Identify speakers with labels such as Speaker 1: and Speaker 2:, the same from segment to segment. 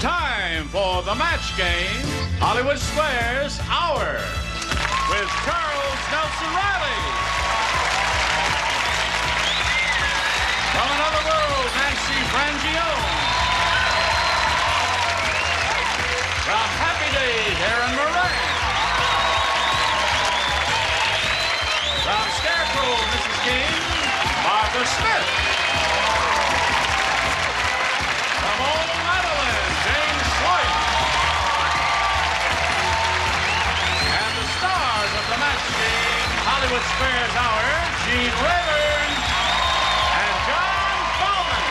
Speaker 1: time for the match game, Hollywood Squares Hour, with Charles Nelson Riley. From another world, Nancy Frangione. From Happy Days, Aaron Moran. From Scarecrow, Mrs. King, Martha Smith. From Old Madeline, James Floyd. And the stars of the match game, Hollywood Squares Hour, Gene Rayburn and John Bowman.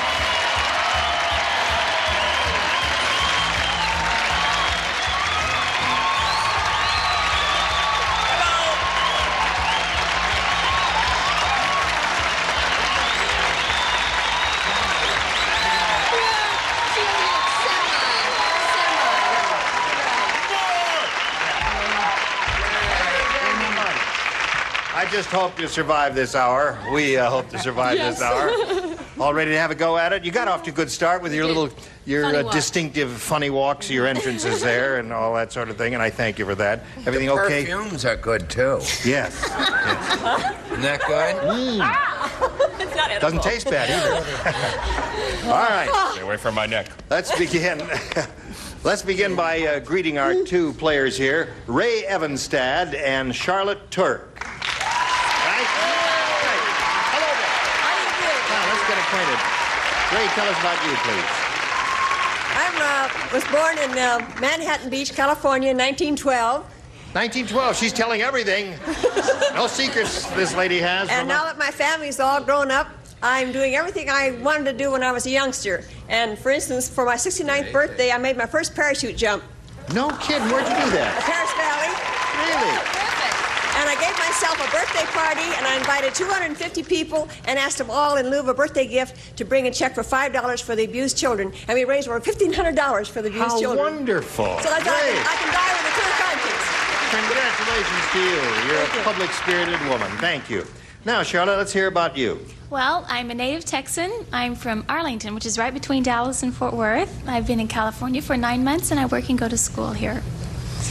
Speaker 2: I just hope you survive this hour. We hope to survive this hour. All ready to have a go at it? You got off to a good start with your distinctive funny walks, your entrances there, and all that sort of thing, and I thank you for that. Everything okay?
Speaker 3: The perfumes are good, too.
Speaker 2: Yes.
Speaker 3: Isn't that good?
Speaker 4: It's not edible.
Speaker 2: Doesn't taste bad either. All right.
Speaker 5: Stay away from my neck.
Speaker 2: Let's begin. Let's begin by greeting our two players here, Ray Evanstad and Charlotte Turk. Hello there. Now, let's get acquainted. Ray, tell us about you, please.
Speaker 6: I was born in Manhattan Beach, California in 1912.
Speaker 2: 1912. She's telling everything. No secrets this lady has.
Speaker 6: And now that my family's all grown up, I'm doing everything I wanted to do when I was a youngster. And for instance, for my 69th birthday, I made my first parachute jump.
Speaker 2: No kidding. Where'd you do that?
Speaker 6: Paris Valley.
Speaker 2: Really?
Speaker 6: And I gave myself a birthday party, and I invited 250 people and asked them all, in lieu of a birthday gift, to bring a check for $5 for the abused children. And we raised over $1,500 for the abused children.
Speaker 2: How wonderful.
Speaker 6: So I thought I can die with a clear conscience.
Speaker 2: Congratulations to you. You're a public-spirited woman. Thank you. Now, Charlotte, let's hear about you.
Speaker 7: Well, I'm a native Texan. I'm from Arlington, which is right between Dallas and Fort Worth. I've been in California for 9 months, and I work and go to school here.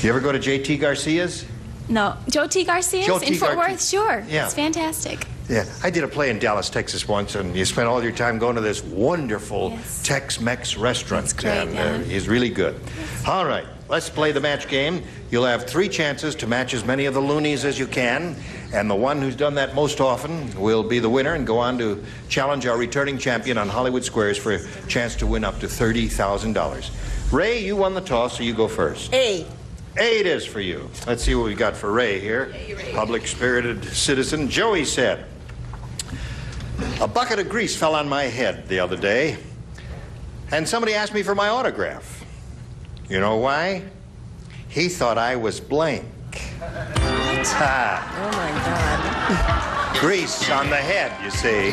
Speaker 2: You ever go to J.T. Garcia's?
Speaker 7: No. Joe T. Garcia's in Fort Worth? Sure.
Speaker 2: Yeah.
Speaker 7: It's fantastic.
Speaker 2: Yeah. I did a play in Dallas, Texas once, and you spent all your time going to this wonderful
Speaker 7: Yes.
Speaker 2: Tex-Mex restaurant.
Speaker 7: That's great,
Speaker 2: and he's really good. All right. Let's play the match game. You'll have 3 chances to match as many of the loonies as you can, and the one who's done that most often will be the winner and go on to challenge our returning champion on Hollywood Squares for a chance to win up to $30,000. Ray, you won the toss, so you go first.
Speaker 6: A.
Speaker 2: A it is for you. Let's see what we got for Ray here. Public-spirited citizen. Joey said, a bucket of grease fell on my head the other day, and somebody asked me for my autograph. You know why? He thought I was blank. Ah.
Speaker 6: Oh, my God.
Speaker 2: Grease on the head, you see.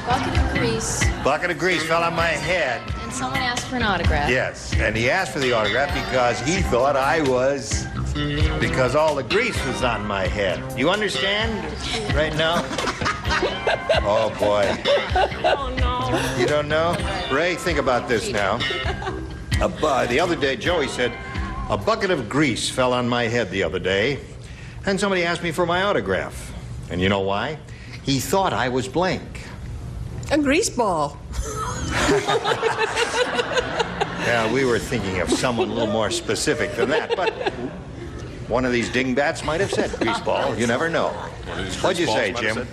Speaker 4: Bucket of grease.
Speaker 2: Bucket of grease fell on my head.
Speaker 4: And someone asked for an autograph.
Speaker 2: Yes, and he asked for the autograph because he thought I was, because all the grease was on my head. You understand right now? Oh, boy.
Speaker 4: Oh, no.
Speaker 2: You don't know? Ray, think about this now. The other day, Joey said, a bucket of grease fell on my head the other day, and somebody asked me for my autograph. And you know why? He thought I was blank.
Speaker 6: A grease ball.
Speaker 2: Yeah, we were thinking of someone a little more specific than that, but one of these dingbats might have said greaseball. You never know. What'd you say, Jim?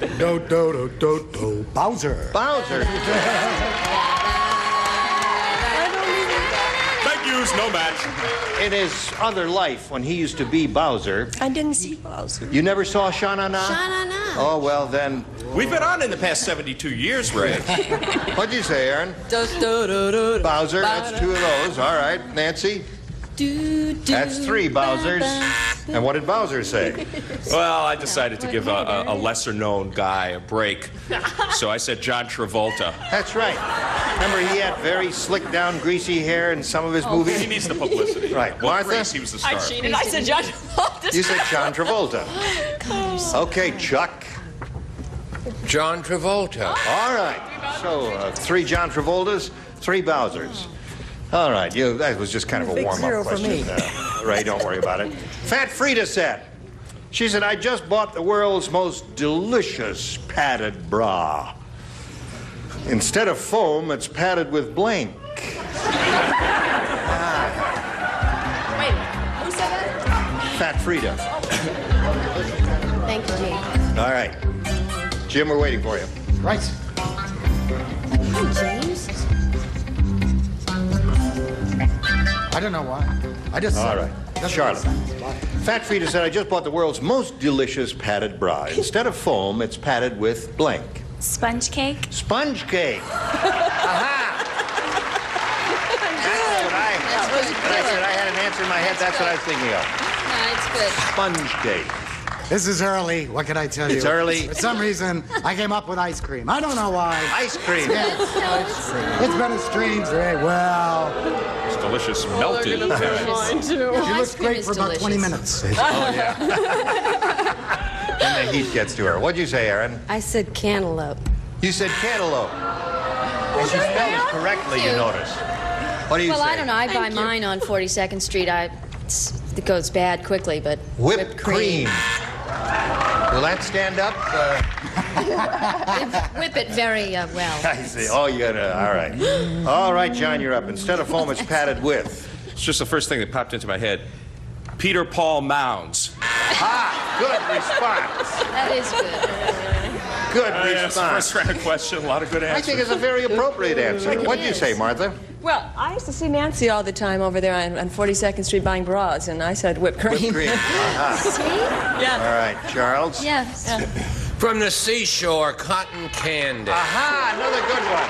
Speaker 8: Bowser.
Speaker 2: Bowser.
Speaker 5: Thank yous, no match.
Speaker 2: In his other life, when he used to be Bowser,
Speaker 6: I didn't see Bowser.
Speaker 2: you never saw Sha-Na-Na?
Speaker 4: Sha-Na-Na.
Speaker 2: Oh, well, then,
Speaker 5: We've been on in the past 72 years, Ray.
Speaker 2: what'd you say, Aaron? Bowser, that's 2 of those. All right, Nancy? That's 3 Bowsers. And what did Bowser say?
Speaker 5: Well, I decided to give a lesser-known guy a break. So I said John Travolta.
Speaker 2: That's right. Remember, he had very slick down, greasy hair in some of his
Speaker 5: He
Speaker 2: movies?
Speaker 5: needs the publicity.
Speaker 2: Right.
Speaker 5: Well,
Speaker 2: Martha?
Speaker 5: Grace, he was the star.
Speaker 4: I cheated. I said John Travolta.
Speaker 2: You said John Travolta. Okay, Chuck.
Speaker 3: John Travolta.
Speaker 2: All right. So, 3 John Travoltas, 3 Bowsers. All right, that was just kind of a
Speaker 6: Big
Speaker 2: warm-up
Speaker 6: zero for
Speaker 2: question.
Speaker 6: me.
Speaker 2: Ray, don't worry about it. Fat Frida said, she said, I just bought the world's most delicious padded bra. Instead of foam, it's padded with blank.
Speaker 4: Wait, who said that?
Speaker 2: Fat Frida.
Speaker 4: Thank you, Gene.
Speaker 2: All right. Jim, we're waiting for you.
Speaker 8: Right.
Speaker 4: James?
Speaker 8: I don't know why. I just.
Speaker 2: All right.
Speaker 8: That's
Speaker 2: Charlotte.
Speaker 8: what it sounds like.
Speaker 2: Fat Frida said, I just bought the world's most delicious padded bra. Instead of foam, it's padded with blank.
Speaker 7: Sponge cake.
Speaker 2: Sponge cake. Aha! That's what I said I had an answer in my head. That's what I was thinking of.
Speaker 4: No, it's good.
Speaker 2: Sponge cake.
Speaker 8: This is early. What can I tell you?
Speaker 2: It's early.
Speaker 8: For some reason, I came up with ice cream. I don't know why.
Speaker 2: Ice cream.
Speaker 8: Yes, ice cream. It's been a strange day. Well,
Speaker 5: It's delicious melted.
Speaker 4: Mine, too.
Speaker 8: she looks great for about 20 minutes.
Speaker 2: Oh, yeah. And the heat gets to her. What'd you say, Aaron?
Speaker 9: I said cantaloupe.
Speaker 2: You said cantaloupe. And she spelled it correctly, you notice. What do you say?
Speaker 9: Well, I don't know. I buy mine on 42nd Street. It goes bad quickly, but
Speaker 2: Whipped cream. Will that stand up?
Speaker 9: Whip it very well.
Speaker 2: I see. Oh, you gotta. All right. All right, John, you're up. Instead of foam, it's padded with.
Speaker 5: It's just the first thing that popped into my head. Peter Paul Mounds.
Speaker 2: Ah, good response.
Speaker 9: That is good.
Speaker 2: Good
Speaker 5: That's the
Speaker 2: response.
Speaker 5: first round question. A lot of good
Speaker 2: I
Speaker 5: answers.
Speaker 2: think it's a very appropriate answer. What'd you say, Martha?
Speaker 6: Well, I used to see Nancy all the time over there on 42nd Street buying bras, and I said whipped cream.
Speaker 2: Whipped cream. Uh-huh.
Speaker 6: Yeah.
Speaker 2: All right, Charles.
Speaker 9: Yes.
Speaker 3: From the seashore, cotton candy.
Speaker 2: Aha, another good one.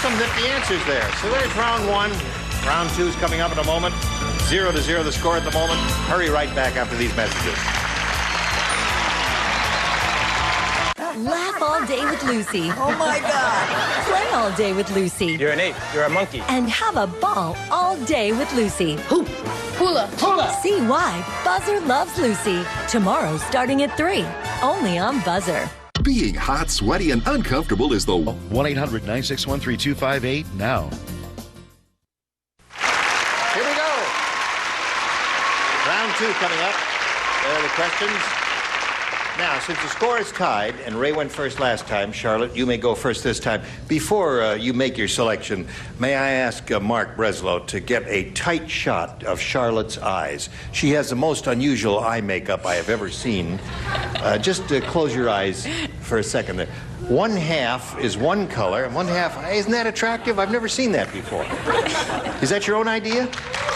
Speaker 2: Some nifty answers there. So there's round one. Round two's coming up in a moment. 0-0 the score at the moment. Hurry right back after these messages.
Speaker 10: Laugh all day with Lucy.
Speaker 6: Oh, my God.
Speaker 10: Play all day with Lucy.
Speaker 11: You're an ape. You're a monkey.
Speaker 10: And have a ball all day with Lucy.
Speaker 9: Hula.
Speaker 10: See why Buzzer loves Lucy. Tomorrow starting at 3. Only on Buzzer.
Speaker 12: Being hot, sweaty, and uncomfortable is the
Speaker 13: 1-800-961-3258 now.
Speaker 2: Here we go. Round two coming up. There are the questions. Now, since the score is tied, and Ray went first last time, Charlotte, you may go first this time. Before you make your selection, may I ask Mark Breslow to get a tight shot of Charlotte's eyes? She has the most unusual eye makeup I have ever seen. Just close your eyes for a second there. One half is one color, and one half, isn't that attractive? I've never seen that before. Is that your own idea?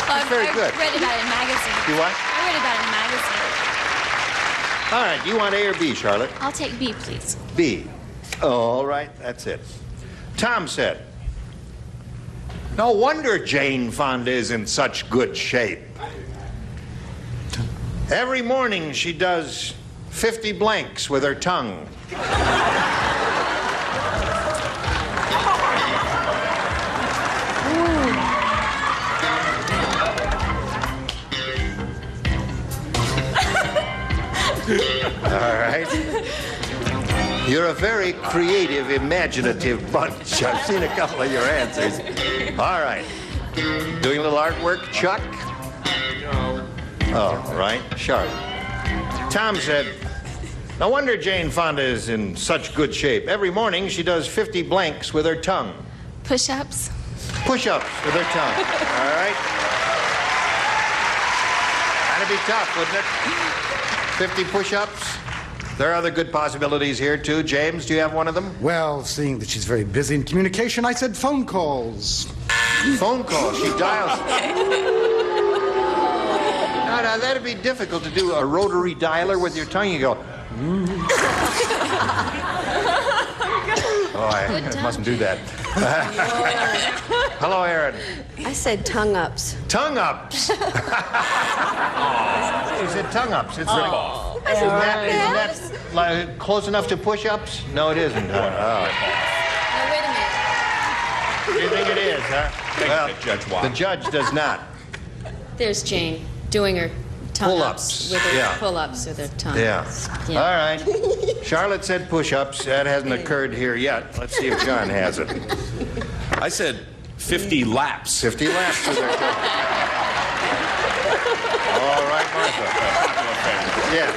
Speaker 2: That's very good.
Speaker 7: I read about it in magazines.
Speaker 2: You what?
Speaker 7: I read about it in magazines.
Speaker 2: All right, you want A or B, Charlotte?
Speaker 7: I'll take B, please.
Speaker 2: B. All right, that's it. Tom said, no wonder Jane Fonda is in such good shape. Every morning she does 50 blanks with her tongue. All right. You're a very creative, imaginative bunch. I've seen a couple of your answers. All right. Doing a little artwork, Chuck? No. Oh, right. Charlotte. Tom said, no wonder Jane Fonda is in such good shape. Every morning she does 50 blanks with her tongue.
Speaker 7: Push-ups.
Speaker 2: Push-ups with her tongue. All right. That'd be tough, wouldn't it? 50 push-ups. There are other good possibilities here, too. James, do you have one of them?
Speaker 8: Well, seeing that she's very busy in communication, I said phone calls.
Speaker 2: Phone calls. She dials. Now, that'd be difficult to do a rotary dialer with your tongue. You go. Oh, I mustn't do that. Hello, Aaron.
Speaker 9: I said tongue-ups.
Speaker 2: Tongue-ups. She said tongue-ups. It's isn't that like, close enough to push-ups? No, it isn't.
Speaker 9: Now, wait a minute.
Speaker 2: You think it is, huh? Well, the judge does not.
Speaker 9: There's Jane doing her tongue-ups.
Speaker 2: Pull-ups.
Speaker 9: With her
Speaker 2: Yeah.
Speaker 9: pull-ups with her tongue.
Speaker 2: Yeah. All right. Charlotte said push-ups. That hasn't occurred here yet. Let's see if John has it.
Speaker 5: I said 50 laps.
Speaker 2: 50 laps. All right, Martha. Yeah.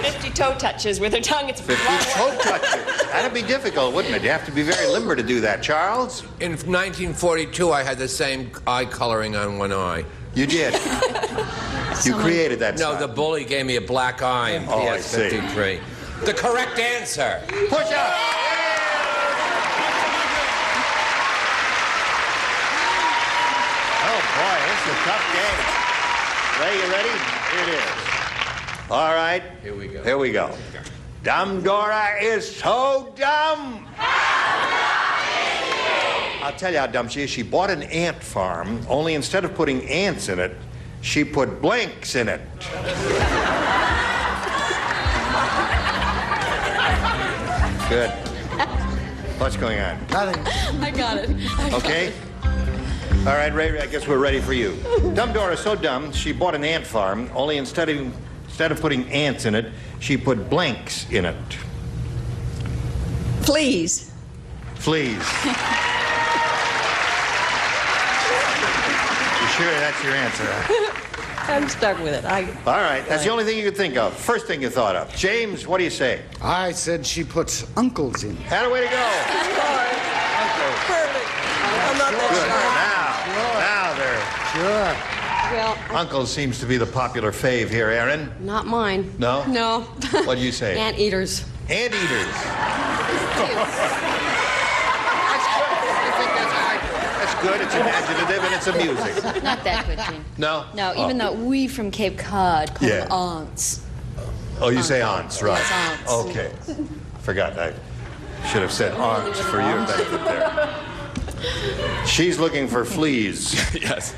Speaker 6: Said 50 toe touches with her tongue. It's
Speaker 2: 50 toe touches. That'd be difficult, wouldn't it? You have to be very limber to do that. Charles?
Speaker 3: In 1942, I had the same eye coloring on one eye.
Speaker 2: You did. You created that
Speaker 3: No,
Speaker 2: style.
Speaker 3: the bully gave me a black eye in
Speaker 2: Oh, I see.
Speaker 3: PS53. The correct answer.
Speaker 2: Push up. Oh, boy, this is a tough game. Ray, you ready? Here it is. All right.
Speaker 3: Here we go.
Speaker 2: Here we go. Dumb Dora is so dumb. I'll tell you how dumb she is. She bought an ant farm, only instead of putting ants in it, she put blanks in it. Good. What's going on?
Speaker 8: Nothing.
Speaker 9: I got it.
Speaker 2: Okay. All right, Ray, I guess we're ready for you. Dumb Dora is so dumb, she bought an ant farm, only instead of putting ants in it, she put blanks in it.
Speaker 6: Please.
Speaker 2: Fleas. You sure that's your answer?
Speaker 6: I'm stuck with it.
Speaker 2: All right, that's the only thing you could think of. First thing you thought of. James, what do you say?
Speaker 8: I said she puts uncles in.
Speaker 2: Had a way to go.
Speaker 6: Perfect. I'm not
Speaker 2: Good. Now they're...
Speaker 8: Sure.
Speaker 6: Well,
Speaker 2: Uncle seems to be the popular fave here, Aaron.
Speaker 9: Not mine.
Speaker 2: No?
Speaker 9: No.
Speaker 2: What do you say?
Speaker 9: Anteaters.
Speaker 2: Anteaters. That's good. It's imaginative and it's amusing.
Speaker 9: Not that good, Gene.
Speaker 2: No?
Speaker 9: No, even though we from Cape Cod call them aunts.
Speaker 2: Oh, you say aunts, right.
Speaker 9: Yes, aunts.
Speaker 2: Okay. Forgot. I should have said aunts for your benefit there. She's looking for fleas.
Speaker 5: Yes.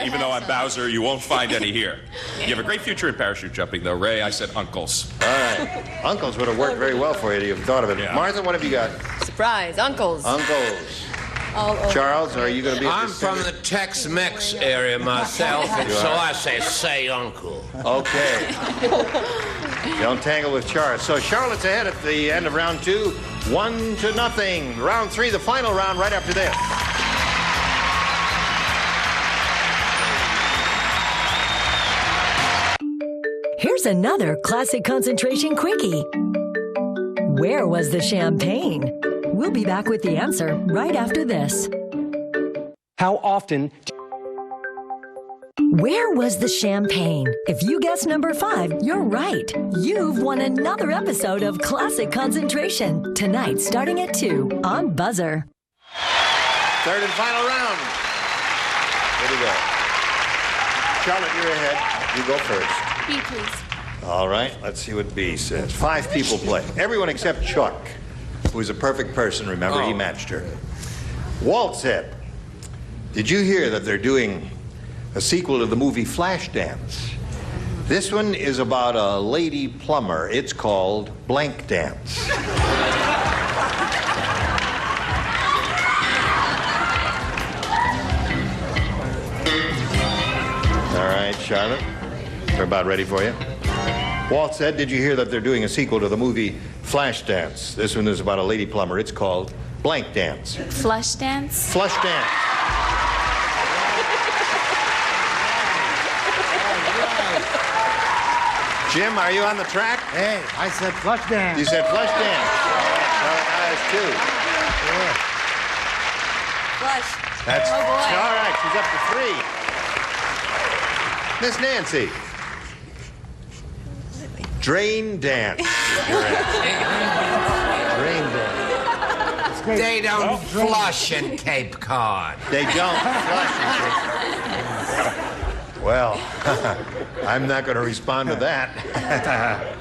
Speaker 5: Even though I'm Bowser, you won't find any here. You have a great future in parachute jumping, though. Ray, I said uncles.
Speaker 2: All right. Uncles would have worked very well for you if you've thought of it.
Speaker 5: Yeah.
Speaker 2: Martha, what have you got?
Speaker 9: Surprise, uncles.
Speaker 2: Uncles.
Speaker 9: All over.
Speaker 2: Charles, are you going to be at
Speaker 3: I'm
Speaker 2: this
Speaker 3: from
Speaker 2: dinner?
Speaker 3: the Tex-Mex area myself, and so I say uncle.
Speaker 2: Okay. Don't tangle with Charles. So Charlotte's ahead at the end of round 2, 1-0. Round 3, the final round, right after this.
Speaker 10: Here's another classic concentration quickie. Where was the champagne? We'll be back with the answer right after this.
Speaker 11: How often?
Speaker 10: Where was the champagne? If you guess number 5, you're right. You've won another episode of Classic Concentration. Tonight, starting at 2 on Buzzer.
Speaker 2: Third and final round. Here we go. Charlotte, you're ahead. You go first.
Speaker 7: B, please.
Speaker 2: All right, let's see what B says. 5 people play. Everyone except Chuck, who's a perfect person. Remember, he matched her. Walt said, did you hear that they're doing a sequel to the movie Flashdance? This one is about a lady plumber. It's called Blank Dance. All right, Charlotte, they're about ready for you. Walt said, did you hear that they're doing a sequel to the movie Flashdance? This one is about a lady plumber. It's called Blank Dance.
Speaker 7: Flush dance.
Speaker 2: Flush Dance. Jim, are you on the track?
Speaker 8: Hey, I said flush dance.
Speaker 2: You said Flush Dance. Charlotte has 2.
Speaker 6: flush.
Speaker 2: That's
Speaker 9: Oh, boy.
Speaker 2: all right. She's up to 3. Miss Nancy. Drain dance. Drain dance.
Speaker 3: They don't flush in Cape Cod.
Speaker 2: They don't flush in Cape Cod. Well, I'm not going to respond to that.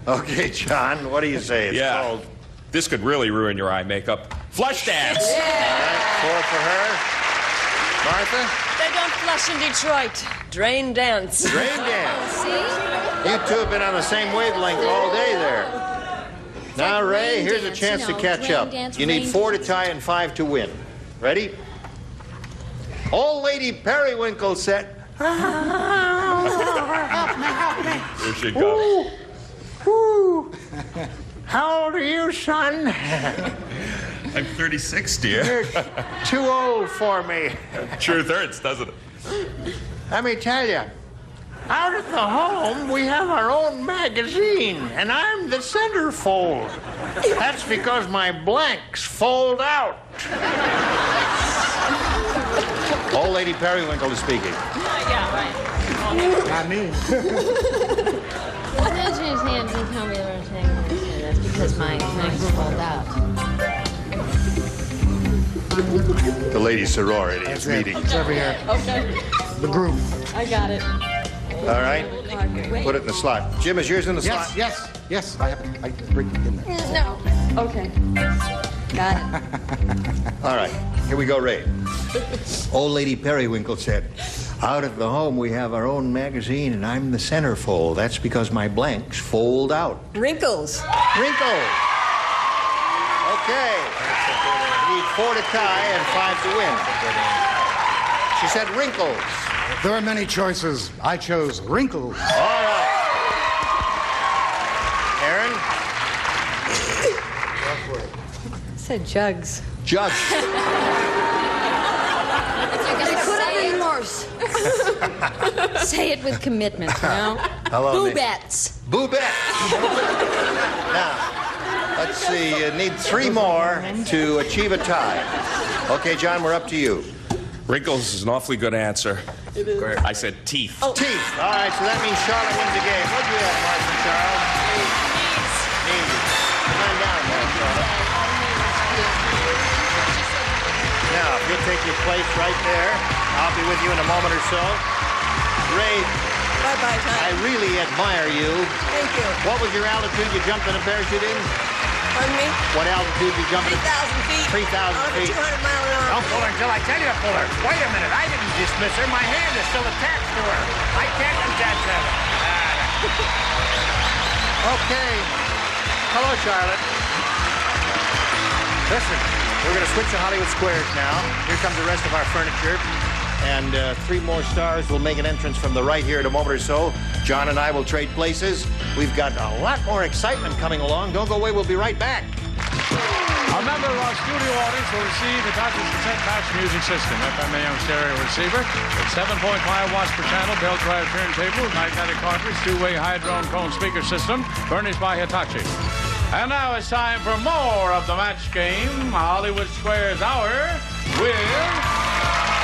Speaker 2: Okay, John, what do you say? It's called.
Speaker 5: This could really ruin your eye makeup. Flush dance.
Speaker 2: All right, 4 for her. Martha?
Speaker 6: They don't flush in Detroit. Drain dance.
Speaker 2: Drain dance.
Speaker 9: See?
Speaker 2: You two have been on the same wavelength all day there. Now, Ray,
Speaker 9: rain
Speaker 2: here's a
Speaker 9: dance,
Speaker 2: chance
Speaker 9: you
Speaker 2: to
Speaker 9: know,
Speaker 2: catch
Speaker 9: rain
Speaker 2: up.
Speaker 9: dance,
Speaker 2: You need
Speaker 9: rain
Speaker 2: 4 to
Speaker 9: dance.
Speaker 2: tie and 5 to win. Ready? Old Lady Periwinkle said...
Speaker 5: Here she goes.
Speaker 2: How old are you, son?
Speaker 5: I'm 36, dear.
Speaker 2: You're too old for me.
Speaker 5: Truth hurts, doesn't it?
Speaker 2: Let me tell you, out at the home, we have our own magazine, and I'm the centerfold. That's because my blanks fold out. Old Lady Periwinkle is speaking.
Speaker 4: Yeah, right.
Speaker 8: Not me.
Speaker 9: Why don't you just hand me tell me the right thing? That's because my legs fold out.
Speaker 2: The lady sorority is meeting.
Speaker 8: It's over here.
Speaker 4: Okay.
Speaker 8: The group.
Speaker 4: I got it.
Speaker 2: All right. Put it in the slot. Jim, is yours in the slot?
Speaker 8: Yes. I bring it in there.
Speaker 4: No. Okay. Got it.
Speaker 2: All right. Here we go, Ray. Old Lady Periwinkle said, out at the home, we have our own magazine, and I'm the centerfold. That's because my blanks fold out.
Speaker 6: Wrinkles.
Speaker 2: Wrinkles. Okay. You need 4 to tie and 5 to win. She said wrinkles.
Speaker 8: There are many choices. I chose wrinkles.
Speaker 2: All right. Aaron?
Speaker 6: I said jugs.
Speaker 2: Jugs.
Speaker 9: Say it with commitment, you know?
Speaker 2: Hello, Nick.
Speaker 9: Boo-bets.
Speaker 2: Boo-bets. Now, let's see. You need 3 more to achieve a tie. Okay, John, we're up to you.
Speaker 5: Wrinkles is an awfully good answer.
Speaker 4: It is.
Speaker 5: I said teeth.
Speaker 2: Oh. Teeth. All right, so that means Charlotte wins the game. What'd you have, Martha Charles? Knees. Come on down there, Charlotte. Now, if you'll take your place right there, I'll be with you in a moment or so. Ray.
Speaker 6: Bye-bye, Tom.
Speaker 2: I really admire you.
Speaker 6: Thank you.
Speaker 2: What was your altitude you jumped in a parachute in?
Speaker 6: Pardon me?
Speaker 2: What altitude did you jump in?
Speaker 6: 3,000 feet.
Speaker 2: 3,000 feet.
Speaker 6: 200 mile an hour.
Speaker 13: Don't pull her until I tell you to pull her. Wait a minute. I didn't dismiss her. My hand is still attached to her. I can't attach her.
Speaker 2: Okay. Hello, Charlotte. Listen, we're going to switch to Hollywood Squares now. Here comes the rest of our furniture. And 3 more stars will make an entrance from the right here in a moment or so. John and I will trade places. We've got a lot more excitement coming along. Don't go away. We'll be right back.
Speaker 1: A member of our studio audience will receive the Dodgers Cassette Match Music System, FMAM stereo receiver, with 7.5 watts per channel, belt drive turntable, magnetic cartridge, 2-way hydrone cone speaker system, furnished by Hitachi. And now it's time for more of the match game, Hollywood Squares Hour, with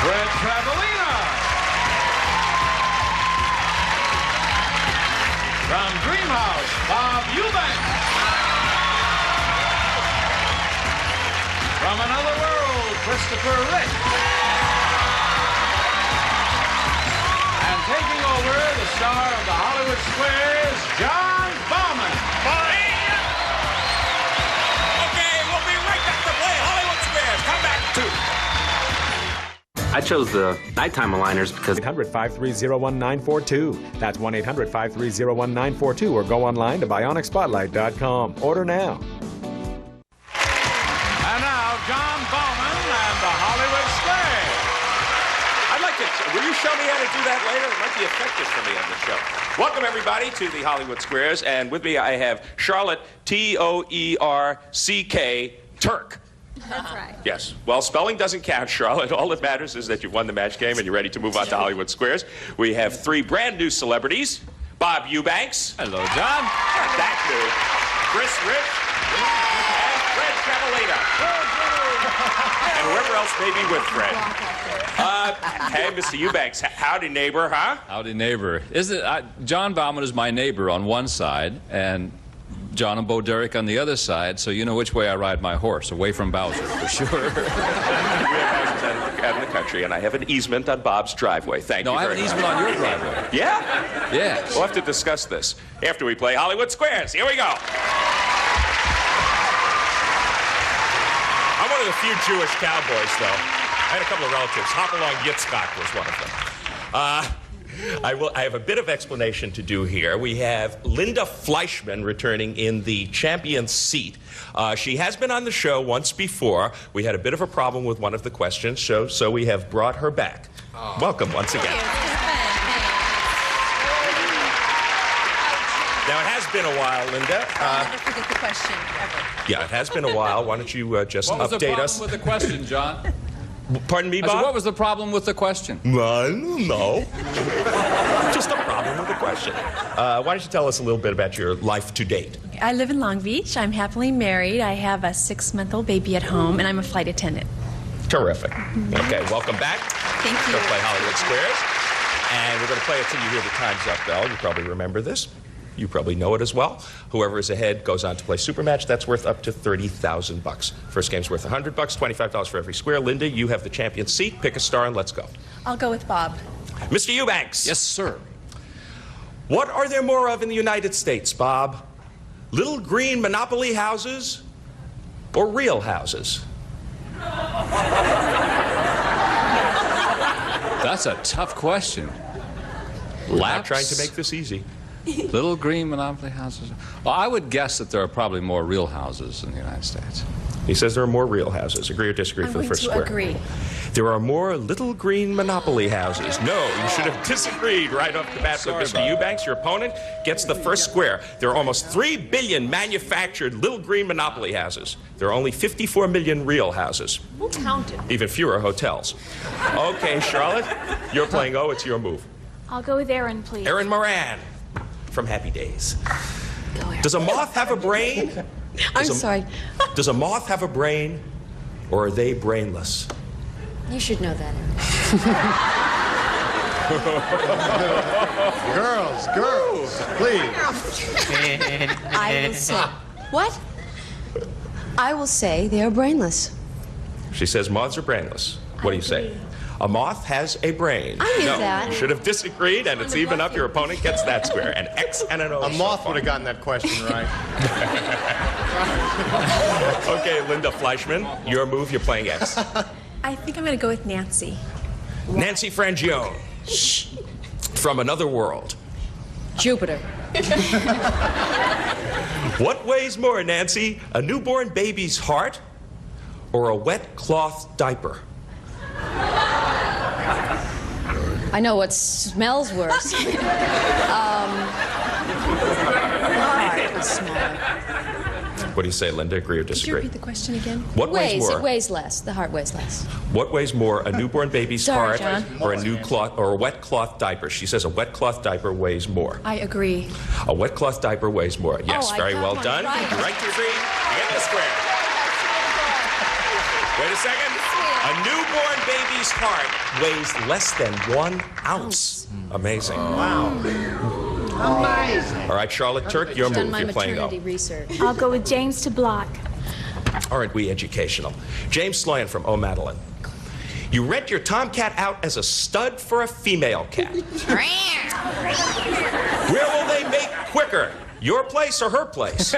Speaker 1: Fred Travelina. From Dreamhouse, Bob Eubanks. From Another World, Christopher Rich. And taking over, the star of the Hollywood Squares, John Bowman.
Speaker 5: Okay, we'll be right back to play Hollywood Squares. Come back to.
Speaker 14: I chose the nighttime aligners because
Speaker 11: 1-800-530-1942. That's 1-800-530-1942, or go online to bionicspotlight.com. Order now.
Speaker 1: And now, John Bowman and the Hollywood Squares.
Speaker 5: I'd like to. Will you show me how to do that later? It might be effective for me on the show. Welcome, everybody, to the Hollywood Squares. And with me, I have Charlotte, T-O-E-R-C-K, Turk.
Speaker 4: That's right.
Speaker 5: Yes. Well, spelling doesn't count, Charlotte. All that matters is that you've won the match game and you're ready to move on to Hollywood Squares. We have 3 brand new celebrities. Bob Eubanks.
Speaker 1: Hello, John.
Speaker 5: Not that new. Chris Rich. And Fred Travelina. And whoever else may be with Fred. Hey, Mr. Eubanks. Howdy, neighbor, huh?
Speaker 15: Howdy, neighbor. John Bauman is my neighbor on one side, and John and Bo Derek on the other side, so you know which way I ride my horse, away from Bowser, for sure.
Speaker 5: We have houses out in the country, and I have an easement on Bob's driveway. Thank you very much.
Speaker 15: No, I have an easement on your driveway.
Speaker 5: Yeah?
Speaker 15: Yes.
Speaker 5: We'll have to discuss this after we play Hollywood Squares. Here we go. I'm one of the few Jewish cowboys, though. I had a couple of relatives. Hopalong Yitzchak was one of them. I have a bit of explanation to do here. We have Linda Fleischman returning in the champion's seat. She has been on the show once before. We had a bit of a problem with one of the questions, so we have brought her back. Oh. Welcome once again. Now, it has been a while, Linda.
Speaker 16: I'll never forget the question, ever.
Speaker 5: Yeah, it has been a while. Why don't you just
Speaker 15: What was the
Speaker 5: update
Speaker 15: problem
Speaker 5: us?
Speaker 15: with the question, John?
Speaker 5: Pardon me,
Speaker 15: I said,
Speaker 5: Bob?
Speaker 15: what was the problem with the question?
Speaker 5: I don't know. Just a problem with the question. Why don't you tell us a little bit about your life to date?
Speaker 17: I live in Long Beach. I'm happily married. I have a 6-month-old baby at home, and I'm a flight attendant.
Speaker 5: Terrific. Okay, welcome back.
Speaker 17: Thank you.
Speaker 5: Go play Hollywood Squares. And we're going to play it till you hear the Time's Up bell. You probably remember this. You probably know it as well. Whoever is ahead goes on to play Supermatch. That's worth up to $30,000. First game's worth $100, $25 for every square. Linda, you have the champion seat. Pick a star and let's go.
Speaker 17: I'll go with Bob.
Speaker 5: Mr. Eubanks.
Speaker 15: Yes, sir.
Speaker 5: What are there more of in the United States, Bob? Little green monopoly houses or real houses?
Speaker 15: That's a tough question.
Speaker 5: We're not trying to make this easy.
Speaker 15: Little green monopoly houses. Well, I would guess that there are probably more real houses in the United States.
Speaker 5: He says there are more real houses. Agree or disagree for the first square?
Speaker 17: Agree.
Speaker 5: There are more little green monopoly houses. No, you should have disagreed right off the bat with Mr. Eubanks. Your opponent gets the first square. There are almost 3 billion manufactured little green monopoly houses. There are only 54 million real houses.
Speaker 17: Who counted?
Speaker 5: Even fewer hotels. Okay, Charlotte, you're playing O. It's your move.
Speaker 7: I'll go with Aaron, please.
Speaker 5: Aaron Moran from Happy Days. Does a moth have a brain?
Speaker 6: I'm sorry.
Speaker 5: Does a moth have a brain, or are they brainless?
Speaker 9: You should know that.
Speaker 8: Girls, please.
Speaker 9: I will say. What? I will say they are brainless.
Speaker 5: She says moths are brainless. What do you say? A moth has a brain.
Speaker 9: I knew
Speaker 5: no,
Speaker 9: that.
Speaker 5: You should have disagreed, and it's even up. Your opponent gets that square. An X and an O.
Speaker 18: A moth would have gotten that question right.
Speaker 5: Okay, Linda Fleischman, your move. You're playing X.
Speaker 17: I think I'm going to go with Nancy.
Speaker 5: Nancy Frangione. From another world.
Speaker 9: Jupiter.
Speaker 5: What weighs more, Nancy? A newborn baby's heart or a wet cloth diaper?
Speaker 9: I know what smells worse.
Speaker 5: What do you say, Linda? Agree or
Speaker 17: Could you
Speaker 5: disagree?
Speaker 17: repeat the question again?
Speaker 5: What weighs more?
Speaker 9: It weighs less. The heart weighs less.
Speaker 5: What weighs more, a newborn baby's
Speaker 17: Sorry,
Speaker 5: heart
Speaker 17: John.
Speaker 5: or a wet cloth diaper? She says a wet cloth diaper weighs more.
Speaker 17: I agree.
Speaker 5: A wet cloth diaper weighs more. Yes,
Speaker 17: I
Speaker 5: very
Speaker 17: got
Speaker 5: well
Speaker 17: one
Speaker 5: done.
Speaker 17: right.
Speaker 5: You're right to agree. You get the square. Wait a second. A newborn baby's heart weighs less than 1 ounce. Amazing.
Speaker 18: Wow. Amazing.
Speaker 5: All right, Charlotte Turk, your
Speaker 9: Done
Speaker 5: move.
Speaker 9: my
Speaker 5: You're playing
Speaker 9: maternity
Speaker 5: O.
Speaker 9: research.
Speaker 7: I'll go with James to block.
Speaker 5: Aren't we educational? James Sloyan from O'Madeline. You rent your tomcat out as a stud for a female cat. Where will they make quicker? Your place or her place?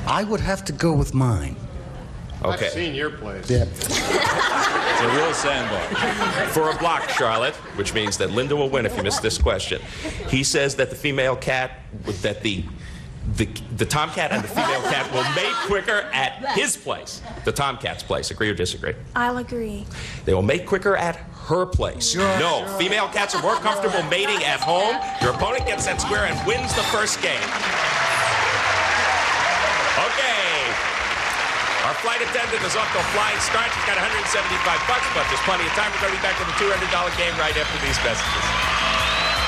Speaker 8: I would have to go with mine.
Speaker 5: Okay.
Speaker 18: I've seen your place.
Speaker 8: Yeah.
Speaker 15: It's a real sandbar.
Speaker 5: For a block, Charlotte, which means that Linda will win if you miss this question. He says that the female cat, that the tomcat and the female cat will mate quicker at his place, the tomcat's place. Agree or disagree?
Speaker 7: I'll agree.
Speaker 5: They will mate quicker at her place. No, female cats are more comfortable mating at home. Your opponent gets that square and wins the first game. Okay. Our flight attendant is off to a flying start. She's got $175, but there's plenty of time. We're going to be back to the $200 game right after these messages.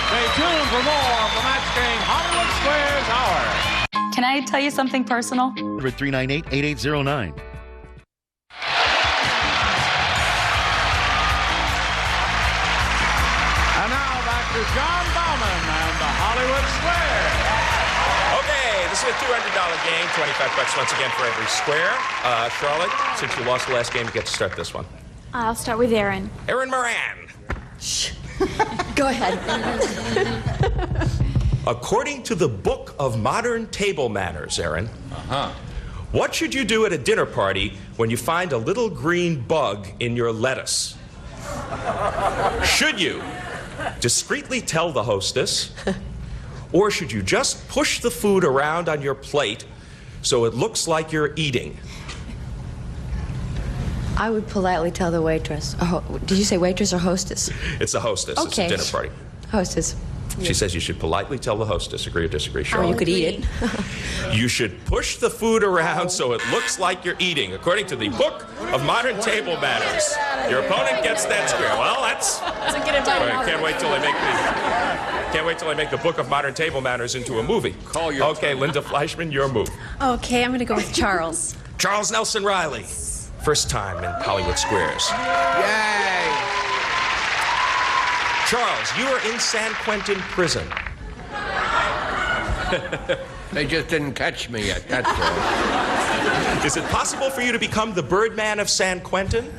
Speaker 1: Stay tuned for more of the Match Game Hollywood Squares Hour.
Speaker 19: Can I tell you something personal?
Speaker 20: 398-8809.
Speaker 1: And now back to John Bauman and the Hollywood Squares.
Speaker 5: Okay, this is a $200 game. $25 once again for every square. Charlotte, since you lost the last game, you get to start this one.
Speaker 7: I'll start with Aaron.
Speaker 5: Aaron Moran.
Speaker 9: Go ahead.
Speaker 5: According to the Book of Modern Table Manners, Aaron, what should you do at a dinner party when you find a little green bug in your lettuce? Should you discreetly tell the hostess, or should you just push the food around on your plate so it looks like you're eating?
Speaker 9: I would politely tell the waitress. Did you say waitress or hostess?
Speaker 5: It's a hostess.
Speaker 9: Okay.
Speaker 5: It's a dinner party.
Speaker 9: Hostess.
Speaker 5: She says you should politely tell the hostess. Agree or disagree,
Speaker 9: Or
Speaker 5: Charlotte?
Speaker 9: you could eat it.
Speaker 5: You should push the food around so it looks like you're eating, according to the Book of Modern Table Manners. Your opponent gets that square. Well, that's...
Speaker 6: Doesn't get invited.
Speaker 5: Can't wait till I make the Book of Modern Table Manners into a movie. Okay, Linda Fleischman, your move.
Speaker 17: Okay, I'm going to go with Charles.
Speaker 5: Charles Nelson Riley. First time in Hollywood Squares.
Speaker 3: Yay!
Speaker 5: Charles, you are in San Quentin prison.
Speaker 3: They just didn't catch me yet, that's all.
Speaker 5: Is it possible for you to become the Birdman of San Quentin?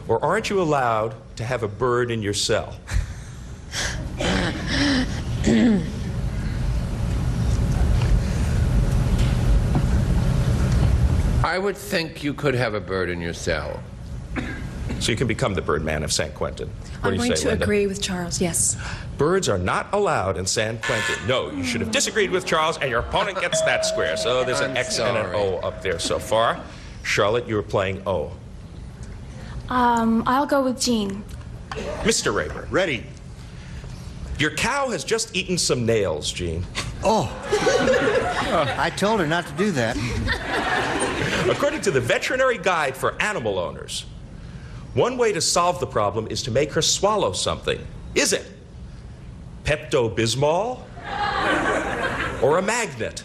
Speaker 5: Or aren't you allowed to have a bird in your cell?
Speaker 3: I would think you could have a bird in your cell.
Speaker 5: So you can become the Birdman of San Quentin. What
Speaker 17: I'm
Speaker 5: do you
Speaker 17: going
Speaker 5: say,
Speaker 17: to
Speaker 5: Linda?
Speaker 17: agree with Charles, yes.
Speaker 5: Birds are not allowed in San Quentin. No, you should have disagreed with Charles, and your opponent gets that square. So there's an X and an O up there so far. Charlotte, you were playing O.
Speaker 7: I'll go with Jean.
Speaker 5: Mr. Rayburn.
Speaker 2: Ready.
Speaker 5: Your cow has just eaten some nails, Gene.
Speaker 2: Oh. I told her not to do that.
Speaker 5: According to the Veterinary Guide for Animal Owners, one way to solve the problem is to make her swallow something. Is it Pepto-Bismol or a magnet?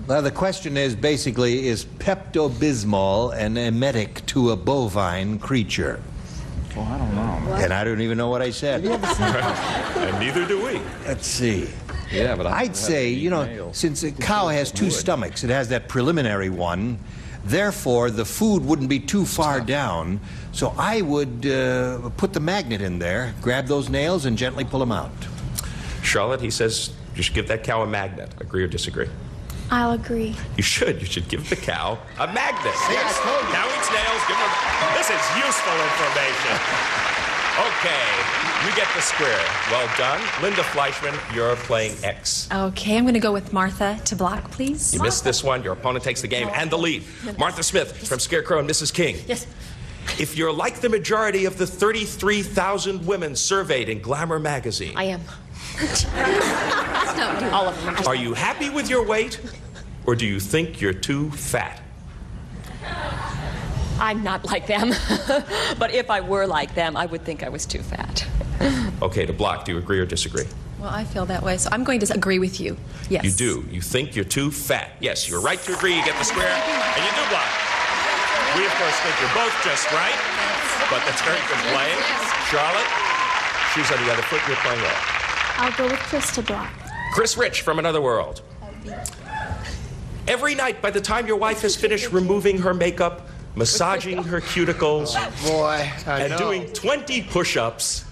Speaker 2: Well, the question is basically, is Pepto-Bismol an emetic to a bovine creature?
Speaker 1: Well, I don't know.
Speaker 2: And I don't even know what I said.
Speaker 5: And neither do we.
Speaker 2: Let's see.
Speaker 1: Yeah, but
Speaker 2: I'd say, you know, since a cow has two stomachs, it has that preliminary one, therefore the food wouldn't be too far down, so I would put the magnet in there, grab those nails, and gently pull them out.
Speaker 5: Charlotte, he says you should give that cow a magnet. Agree or disagree?
Speaker 7: I'll agree.
Speaker 5: You should. You should give the cow a magnet.
Speaker 2: See, I told you.
Speaker 5: Cow eats nails. Give her... This is useful information. Okay, you get the square. Well done. Linda Fleischman, you're playing X.
Speaker 17: Okay, I'm going to go with Martha to block, please.
Speaker 5: You missed this one. Your opponent takes the game and the lead. Martha Smith from Scarecrow and Mrs. King.
Speaker 17: Yes.
Speaker 5: If you're like the majority of the 33,000 women surveyed in Glamour magazine,
Speaker 9: I am.
Speaker 17: All of them.
Speaker 5: are you happy with your weight, or do you think you're too fat?
Speaker 21: I'm not like them. But if I were like them, I would think I was too fat.
Speaker 5: Okay, to block, do you agree or disagree?
Speaker 17: Well, I feel that way, so I'm going to agree with you. Yes.
Speaker 5: You do. You think you're too fat. Yes, you're right to agree. You get the square, and you do block. We, of course, think you're both just right, but that's very good playing. Charlotte, she's on the other foot. You're playing well.
Speaker 7: I'll go with Chris to block.
Speaker 5: Chris Rich from Another World. Every night, by the time your wife has finished removing her makeup, massaging her cuticles,
Speaker 18: Boy, I
Speaker 5: and
Speaker 18: know.
Speaker 5: doing 20 push-ups,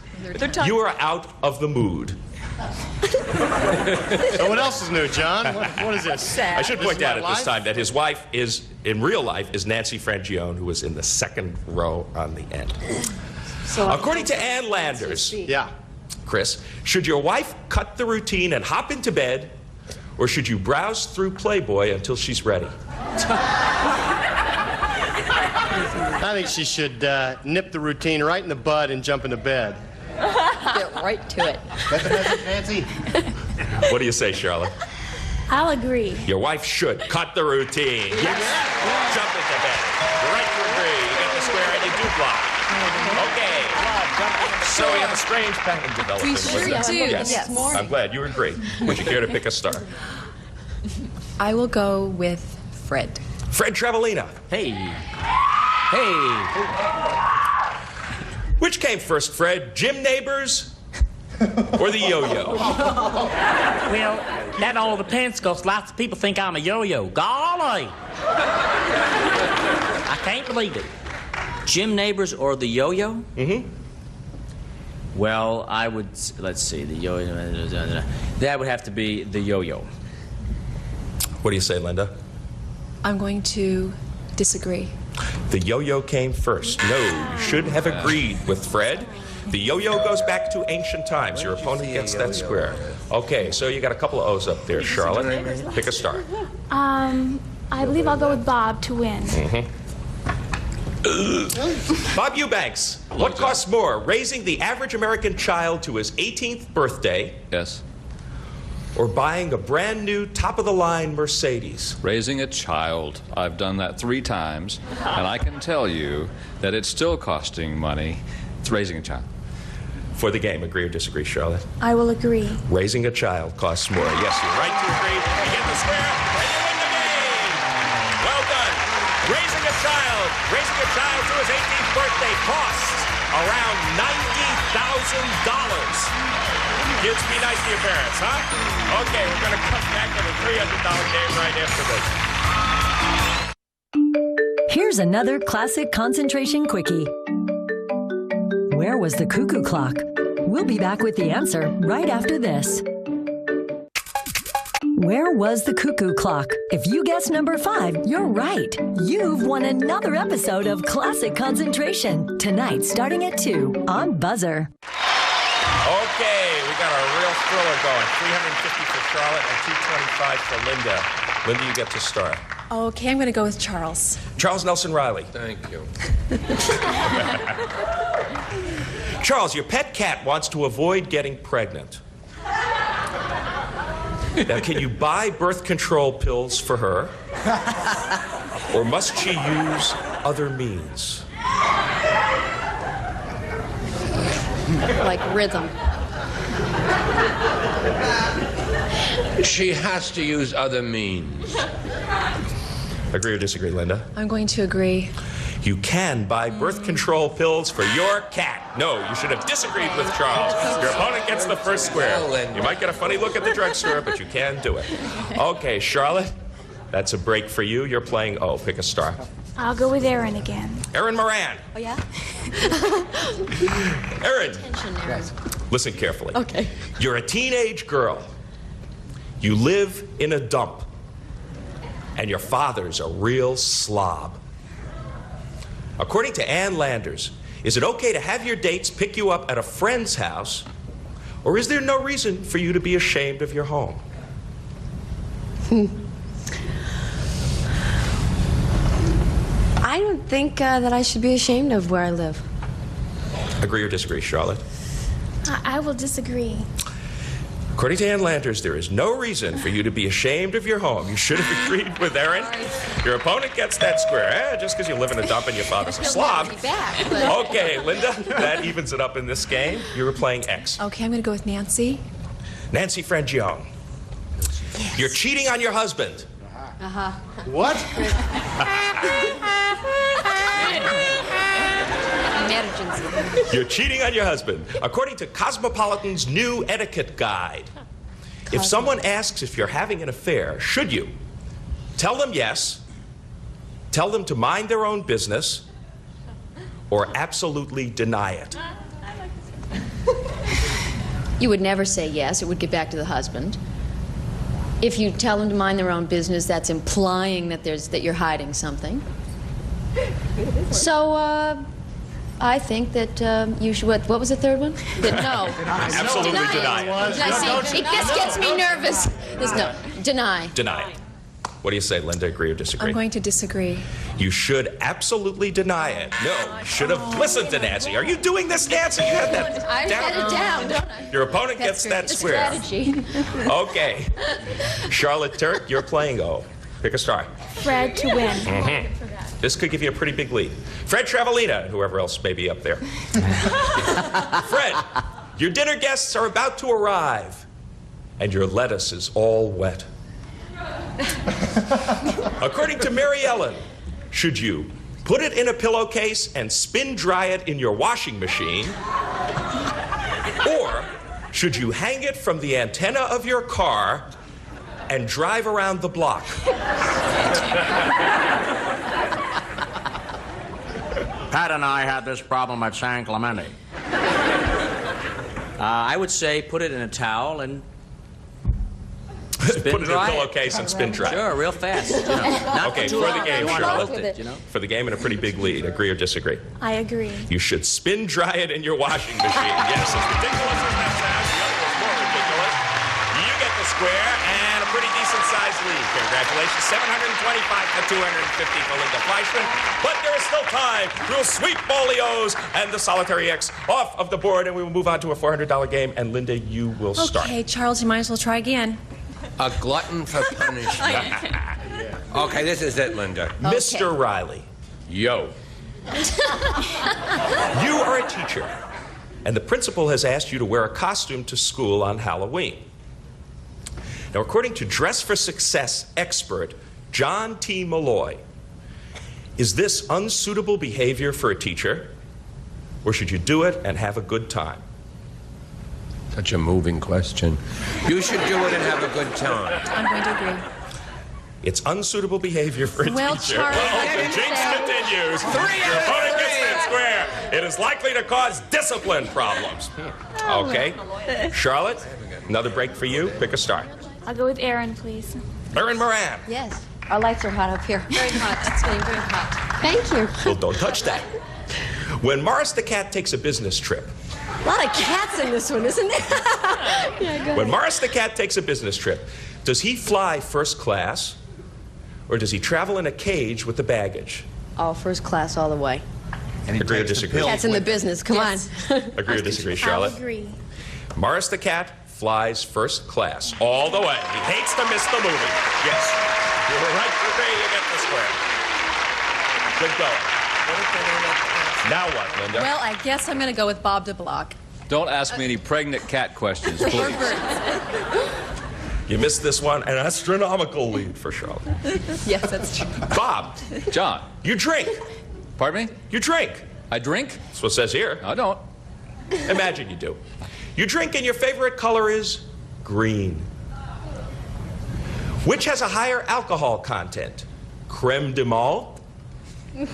Speaker 5: you are out of the mood.
Speaker 18: So what else is new, John? What is this?
Speaker 5: I should point out
Speaker 18: my
Speaker 5: at this
Speaker 18: life?
Speaker 5: time that his wife is, in real life, is Nancy Frangione, who is in the second row on the end. According to Ann Landers,
Speaker 18: Yeah.
Speaker 5: Chris, should your wife cut the routine and hop into bed, or should you browse through Playboy until she's ready?
Speaker 18: I think she should nip the routine right in the bud and jump into bed.
Speaker 21: Get right to it.
Speaker 2: Got the message, Nancy?
Speaker 5: What do you say, Charlotte?
Speaker 7: I'll agree.
Speaker 5: Your wife should cut the routine. Yes. Jump into bed. You're right to agree. You get the square and you do block. Okay. So we have a strange pattern developing.
Speaker 17: We sure
Speaker 5: Linda.
Speaker 17: do.
Speaker 5: Yes.
Speaker 17: Yes.
Speaker 5: I'm glad you agree. Would you care to pick a star?
Speaker 17: I will go with Fred.
Speaker 5: Fred Trevelina.
Speaker 14: Hey.
Speaker 5: Which came first, Fred? Jim Neighbors or the yo-yo?
Speaker 14: Well, that all depends, because lots of people think I'm a yo-yo. Golly! I can't believe it.
Speaker 22: Jim Neighbors or the yo-yo?
Speaker 5: Mm-hmm.
Speaker 22: Well, I would, let's see, the yo-yo. That would have to be the yo-yo.
Speaker 5: What do you say, Linda?
Speaker 17: I'm going to disagree.
Speaker 5: The yo-yo came first. No, you should have agreed with Fred. The yo-yo goes back to ancient times. Your opponent gets that square. Okay, so you got a couple of O's up there, Charlotte. Pick a star.
Speaker 7: I believe I'll go with Bob to win.
Speaker 5: Bob Eubanks, what costs more, raising the average American child to his 18th birthday?
Speaker 15: Yes.
Speaker 5: Or buying a brand new top-of-the-line Mercedes?
Speaker 15: Raising a child. I've done that 3 times, and I can tell you that it's still costing money. It's raising a child.
Speaker 5: For the game, agree or disagree, Charlotte?
Speaker 7: I will agree.
Speaker 5: Raising a child costs more. Yes, you're right to agree. You get the square, and you win the game! Well done. Raising a child to his 18th birthday costs around $90,000. Kids, be nice to your parents, huh? Okay, we're going to come back with a $300 game right after this.
Speaker 10: Here's another classic concentration quickie. Where was the cuckoo clock? We'll be back with the answer right after this. Where was the cuckoo clock? If you guess number 5, you're right. You've won another episode of Classic Concentration. Tonight, starting at 2 on Buzzer.
Speaker 5: Okay, we got our real thriller going. $350 for Charlotte and $225 for Linda. Linda, you get to start.
Speaker 17: Okay, I'm going to go with Charles.
Speaker 5: Charles Nelson Riley.
Speaker 3: Thank you.
Speaker 5: Charles, your pet cat wants to avoid getting pregnant. Now, can you buy birth control pills for her? Or must she use other means?
Speaker 9: Like rhythm.
Speaker 3: She has to use other means.
Speaker 5: Agree or disagree, Linda?
Speaker 17: I'm going to agree.
Speaker 5: You can buy birth control pills for your cat. No, you should have disagreed with Charles. Your opponent gets the first square. You might get a funny look at the drugstore, but you can do it. Okay, Charlotte, that's a break for you. You're playing O. Pick a star.
Speaker 7: I'll go with Aaron again.
Speaker 5: Aaron Moran.
Speaker 17: Oh, yeah?
Speaker 5: Aaron, listen carefully.
Speaker 17: Okay.
Speaker 5: You're a teenage girl. You live in a dump. And your father's a real slob. According to Ann Landers, is it okay to have your dates pick you up at a friend's house, or is there no reason for you to be ashamed of your home?
Speaker 9: I don't think that I should be ashamed of where I live.
Speaker 5: Agree or disagree, Charlotte?
Speaker 7: I will disagree.
Speaker 5: According to Ann Landers, there is no reason for you to be ashamed of your home. You should have agreed with Aaron. Your opponent gets that square, just because you live in a dump and your father's a slob. Okay, Linda, that evens it up in this game. You were playing X.
Speaker 17: Okay, I'm going to go with Nancy.
Speaker 5: Nancy Frangione. Yes. You're cheating on your husband.
Speaker 17: Uh-huh.
Speaker 8: What?
Speaker 5: You're cheating on your husband. According to Cosmopolitan's new etiquette guide, if someone asks if you're having an affair, should you tell them yes, tell them to mind their own business, or absolutely deny it?
Speaker 9: You would never say yes. It would get back to the husband. If you tell them to mind their own business, that's implying that you're hiding something. So, I think that you should. What was the third one? No.
Speaker 5: Absolutely deny it.
Speaker 9: See, it just gets me nervous. There's no deny.
Speaker 5: Deny it. What do you say, Linda? Agree or disagree?
Speaker 17: I'm going to disagree.
Speaker 5: You should absolutely deny it. No, you should have listened to Nancy. Are you doing this, Nancy? You had that
Speaker 9: I
Speaker 5: down.
Speaker 9: had it down, don't I?
Speaker 5: Your opponent gets that square.
Speaker 9: Strategy.
Speaker 5: Okay. Charlotte Turk, you're playing O. Pick a star.
Speaker 7: Fred to win.
Speaker 5: Mm-hmm. This could give you a pretty big lead. Fred Travelina, and whoever else may be up there. Fred, your dinner guests are about to arrive, and your lettuce is all wet. According to Mary Ellen, should you put it in a pillowcase and spin dry it in your washing machine, or should you hang it from the antenna of your car and drive around the block?
Speaker 14: Pat and I had this problem at San Clemente. I would say put it in a towel and spin
Speaker 5: put it
Speaker 14: dry
Speaker 5: in a pillowcase and spin dry.
Speaker 14: Sure, real fast. You know, not
Speaker 5: okay,
Speaker 14: too
Speaker 5: for
Speaker 14: long.
Speaker 5: the game,
Speaker 14: You want to
Speaker 5: Charlotte.
Speaker 14: lift it, you know?
Speaker 5: For the game and a pretty big lead. Agree or disagree?
Speaker 7: I agree.
Speaker 5: You should spin dry it in your washing machine. Yes, as ridiculous as that sounds, the other was more ridiculous. square and a pretty decent-sized lead. Congratulations, 725 to 250 for Linda Fleischman. But there is still time. We'll sweep Bolios and the solitary X off of the board, and we will move on to a $400 game. And Linda, you will start.
Speaker 17: Okay, Charles, you might as well try again.
Speaker 3: A glutton for punishment. Okay, this is it, Linda.
Speaker 5: Mr. Riley. Yo. You are a teacher, and the principal has asked you to wear a costume to school on Halloween. Now, according to Dress for Success expert John T. Malloy, is this unsuitable behavior for a teacher, or should you do it and have a good time?
Speaker 3: Such a moving question. You should do it and have a good time.
Speaker 17: I'm going to agree.
Speaker 5: It's unsuitable behavior for a
Speaker 17: Well,
Speaker 5: teacher.
Speaker 17: Charlie,
Speaker 5: Well, the jinx continues. Your opponent gets that square. It is likely to cause discipline problems. Okay. Charlotte, another break for you. Pick a star.
Speaker 7: I'll go with Aaron, please.
Speaker 5: Aaron Moran.
Speaker 9: Yes.
Speaker 4: Our lights are hot up here.
Speaker 9: Very hot. It's getting very hot.
Speaker 4: Thank you.
Speaker 5: Well, don't touch that. When Morris the cat takes a business trip.
Speaker 6: A lot of cats in this one, isn't there?
Speaker 4: Yeah, go
Speaker 5: When Morris the cat takes a business trip, does he fly first class, or does he travel in a cage with the baggage?
Speaker 9: All first class all the way.
Speaker 5: Agree or disagree?
Speaker 6: Cats in the business, come on.
Speaker 5: Agree or disagree, Charlotte?
Speaker 7: I'll agree.
Speaker 5: Morris the cat flies first class all the way. He hates to miss the movie. Yes. You were right to agree, you get the square. Good going. Now what, Linda?
Speaker 16: Well, I guess I'm going to go with Bob DeBlock.
Speaker 15: Don't ask me any pregnant cat questions, please.
Speaker 5: You missed this one, an astronomical lead for Charlotte.
Speaker 16: Yes, that's true.
Speaker 5: Bob.
Speaker 15: John.
Speaker 5: You drink.
Speaker 15: Pardon me?
Speaker 5: You drink.
Speaker 15: I drink?
Speaker 5: That's what it says here.
Speaker 15: I don't.
Speaker 5: Imagine you do. You drink and your favorite color is green. Which has a higher alcohol content? Creme de malt?
Speaker 15: Creme de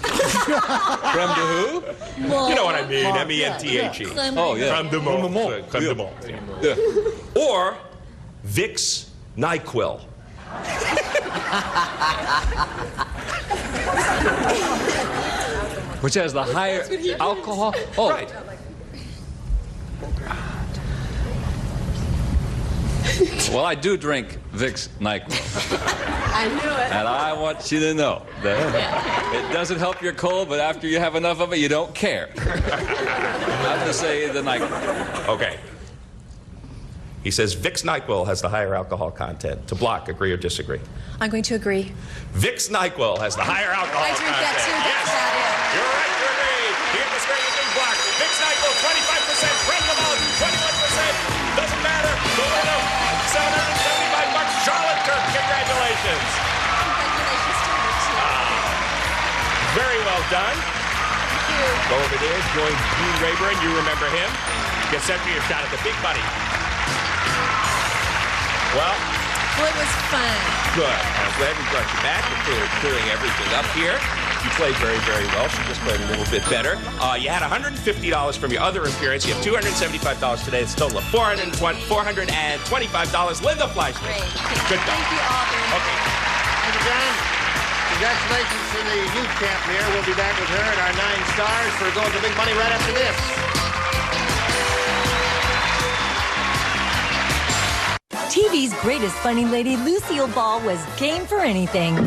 Speaker 15: who?
Speaker 5: You know what I mean, M-E-N-T-H-E.
Speaker 15: Oh, yeah.
Speaker 5: Creme de malt. Creme de malt.
Speaker 15: Yeah.
Speaker 5: Or Vicks NyQuil.
Speaker 15: Which has the higher alcohol? Oh.
Speaker 5: Right.
Speaker 15: Well, I do drink Vicks NyQuil.
Speaker 6: I knew it.
Speaker 15: And I want you to know that it doesn't help your cold, but after you have enough of it, you don't care. I'm going to say the NyQuil.
Speaker 5: Okay. He says Vicks NyQuil has the higher alcohol content. To block, agree or disagree?
Speaker 17: I'm going to agree.
Speaker 5: Vicks NyQuil has the higher alcohol
Speaker 17: I drink that
Speaker 5: content.
Speaker 17: too. That's
Speaker 5: Yes.
Speaker 17: about it.
Speaker 5: You're right to agree. Here the square you can block. Vicks NyQuil, 25%. Creme de malt, 21%. Doesn't matter. The winner, $775. Charlotte Kirk, congratulations.
Speaker 6: Congratulations to you, too.
Speaker 5: Very well done.
Speaker 6: Thank you.
Speaker 5: Go over there, join Gene Rayburn. You remember him. Get set for your shot at the big buddy. Well,
Speaker 16: it was fun.
Speaker 5: Good. I'm glad we brought you back. We're clearing everything up here. You played very, very well. She just played a little bit better. You had $150 from your other appearance. You have $275 today. It's a total of $425. Linda Fleischman.
Speaker 16: Great.
Speaker 5: Good job.
Speaker 16: Thank you all very much.
Speaker 5: Okay.
Speaker 2: Thank you, John. Congratulations to the youth champ here. We'll be back with her and our 9 stars for Going to Big Money right after this.
Speaker 10: TV's greatest funny lady, Lucille Ball, was game for anything.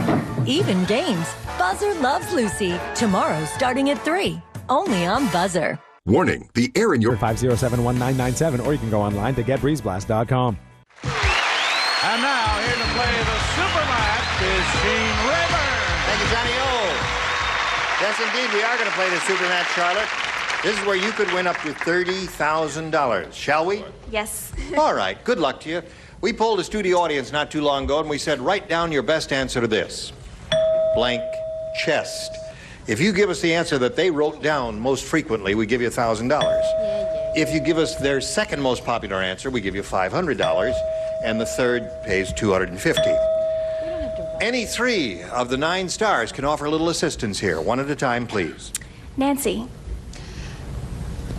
Speaker 10: Even games. Buzzer loves Lucy. Tomorrow starting at 3. Only on Buzzer.
Speaker 11: Warning, the air in your 507-1997, or you can go online to getbreezeblast.com.
Speaker 1: And now, here to play the super match is Gene Rayburn.
Speaker 2: Thank you, Johnny O. Yes, indeed, we are going to play the super match, Charlotte. This is where you could win up to $30,000. Shall we?
Speaker 7: Yes.
Speaker 2: All right, good luck to you. We polled a studio audience not too long ago, and we said, write down your best answer to this. Blank chest. If you give us the answer that they wrote down most frequently, we give you $1,000. If you give us their second most popular answer, we give you $500, and the third pays $250. Any 3 of the 9 stars can offer a little assistance here. One at a time, please.
Speaker 7: Nancy.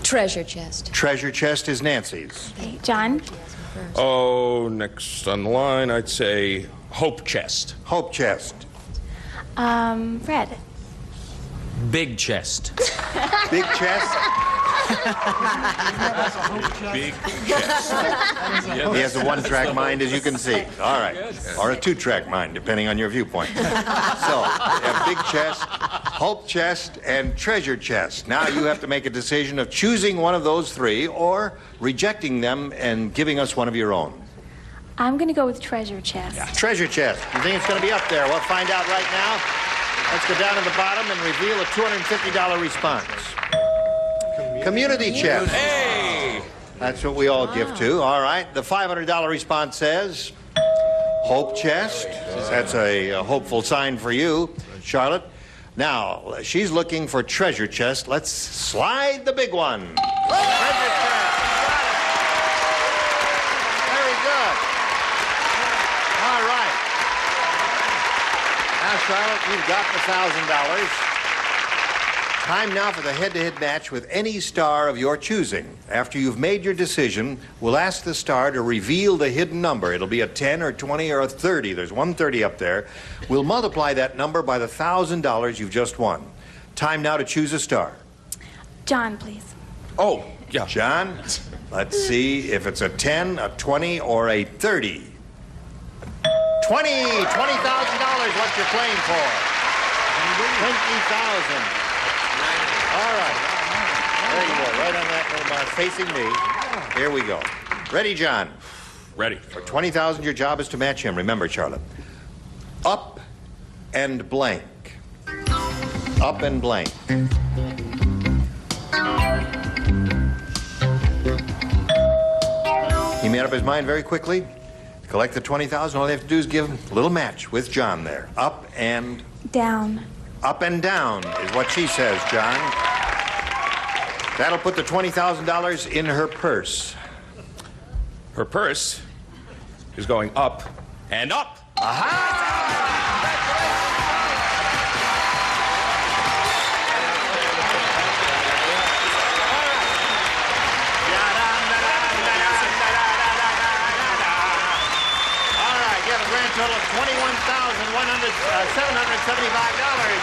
Speaker 9: Treasure chest.
Speaker 2: Treasure chest is Nancy's.
Speaker 7: Okay. John.
Speaker 5: Oh, next on the line, I'd say Hope Chest.
Speaker 2: Hope chest.
Speaker 7: Fred.
Speaker 22: Big chest.
Speaker 2: Big chest?
Speaker 5: Big chest.
Speaker 2: He has a one-track mind, as you can see. All right. Or a two-track mind, depending on your viewpoint. So, you have big chest, hope chest, and treasure chest. Now you have to make a decision of choosing one of those three or rejecting them and giving us one of your own.
Speaker 7: I'm going to go with treasure chest.
Speaker 2: Treasure chest. You think it's going to be up there? We'll find out right now. Let's go down to the bottom and reveal a $250 response. Community chest.
Speaker 5: Hey!
Speaker 2: That's what we all give to. All right. The $500 response says hope chest. That's a hopeful sign for you, Charlotte. Now, she's looking for treasure chest. Let's slide the big one. Treasure chest. Very good. All right. Now, Charlotte, you've got the $1,000. Time now for the head-to-head match with any star of your choosing. After you've made your decision, we'll ask the star to reveal the hidden number. It'll be a 10 or 20 or a 30. There's 130 up there. We'll multiply that number by the $1,000 you've just won. Time now to choose a star.
Speaker 7: John, please.
Speaker 5: Oh, yeah.
Speaker 2: John, let's see if it's a 10, a 20, or a 30. $20,000, what you're playing for. $20,000. All right. There you go, right on that little bar, facing me. Here we go. Ready, John?
Speaker 5: Ready.
Speaker 2: For $20,000, your job is to match him. Remember, Charlotte. Up and blank. Up and blank. He made up his mind very quickly. To collect the $20,000, all they have to do is give him a little match with John there. Up and...
Speaker 7: Down.
Speaker 2: Up and down is what she says, John. That'll put the $20,000 in her purse.
Speaker 5: Her purse is going up and up.
Speaker 2: Total of $21,775.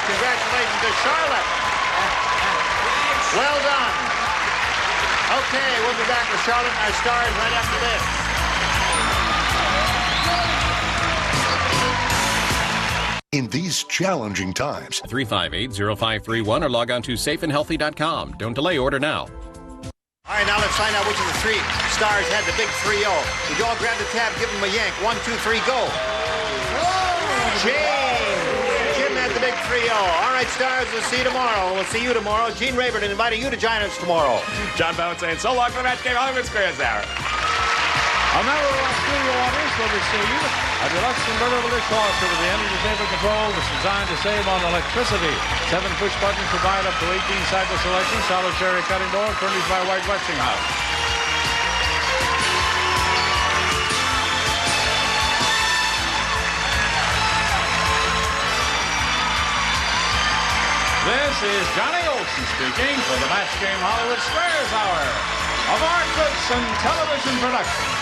Speaker 2: Congratulations to Charlotte. Well done. Okay, we'll be back with Charlotte and our stars right after this.
Speaker 12: In these challenging times.
Speaker 13: 358-0531 or log on to safeandhealthy.com. Don't delay, order now.
Speaker 2: All right, now let's find out which of the three stars had the big 3-0. Would you all grab the tab, give them a yank. 1, 2, 3, go. Jim had the big 3-0. All right, stars, we'll see you tomorrow. We'll see you tomorrow. Gene Rayburn inviting you to join us tomorrow.
Speaker 5: John Bowman saying so long for the Match Game Hollywood Experience Hour.
Speaker 1: A member of our studio audience will receive a deluxe convertible dishwasher with the energy saver control that's designed to save on electricity. 7 push buttons provide up to 18 cycle selection. Solid cherry cutting door furnished by White Westinghouse. This is Johnny Olson speaking for the Match Game Hollywood Squares Hour of Art Goods and Television Production.